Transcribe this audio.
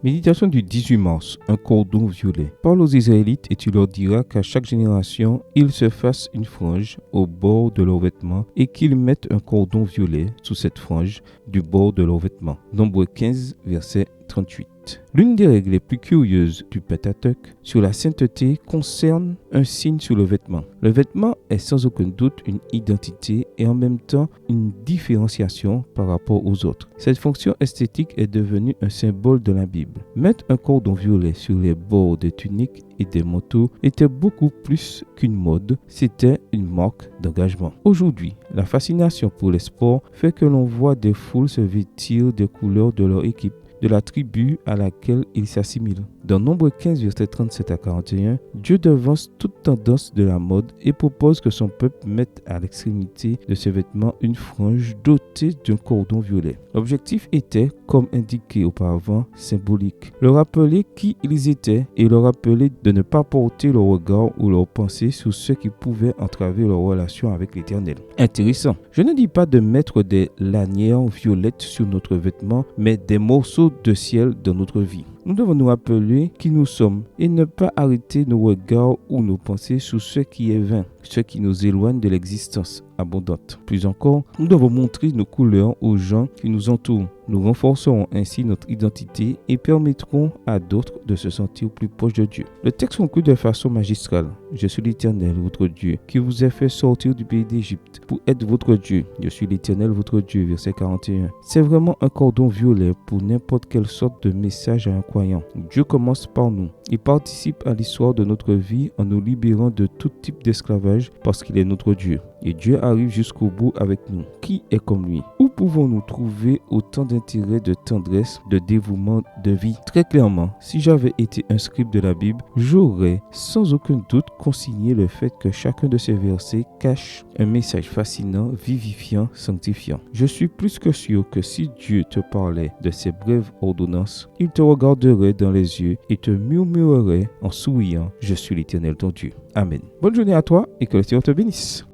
Méditation du 18 mars, un cordon violet. Parle aux Israélites et tu leur diras qu'à chaque génération, ils se fassent une frange au bord de leurs vêtements et qu'ils mettent un cordon violet sous cette frange du bord de leurs vêtements. Nombre 15, verset 38. L'une des règles les plus curieuses du Pentateuque sur la sainteté concerne un signe sur le vêtement. Le vêtement est sans aucun doute une identité et en même temps une différenciation par rapport aux autres. Cette fonction esthétique est devenue un symbole de la Bible. Mettre un cordon violet sur les bords des tuniques et des manteaux était beaucoup plus qu'une mode, c'était une marque d'engagement. Aujourd'hui, la fascination pour les sports fait que l'on voit des foules se vêtir des couleurs de leur équipe, de la tribu à laquelle ils s'assimilent. Dans Nombre 15, versets 37 à 41, Dieu devance toute tendance de la mode et propose que son peuple mette à l'extrémité de ses vêtements une frange dotée d'un cordon violet. L'objectif était, comme indiqué auparavant, symbolique. Leur rappeler qui ils étaient et leur rappeler de ne pas porter leur regard ou leur pensée sur ce qui pouvait entraver leur relation avec l'Éternel. Intéressant. Je ne dis pas de mettre des lanières violettes sur notre vêtement, mais des morceaux de ciel dans notre vie. Nous devons nous rappeler qui nous sommes et ne pas arrêter nos regards ou nos pensées sur ce qui est vain, ce qui nous éloigne de l'existence abondante. Plus encore, nous devons montrer nos couleurs aux gens qui nous entourent. Nous renforcerons ainsi notre identité et permettrons à d'autres de se sentir plus proches de Dieu. Le texte conclut de façon magistrale. Je suis l'Éternel, votre Dieu, qui vous a fait sortir du pays d'Égypte pour être votre Dieu. Je suis l'Éternel, votre Dieu, verset 41. C'est vraiment un cordon violet pour n'importe quelle sorte de message à un croyant. Dieu commence par nous. Il participe à l'histoire de notre vie en nous libérant de tout type d'esclavage parce qu'il est notre Dieu. Et Dieu arrive jusqu'au bout avec nous. Qui est comme lui? Où pouvons-nous trouver autant d'intérêt, de tendresse, de dévouement, de vie? Très clairement, si j'avais été un scribe de la Bible, j'aurais sans aucun doute consigné le fait que chacun de ces versets cache un message fascinant, vivifiant, sanctifiant. Je suis plus que sûr que si Dieu te parlait de ces brèves ordonnances, il te regarderait dans les yeux et te murmurerait en souriant: Je suis l'Éternel ton Dieu. Amen. Bonne journée à toi et que le Seigneur te bénisse.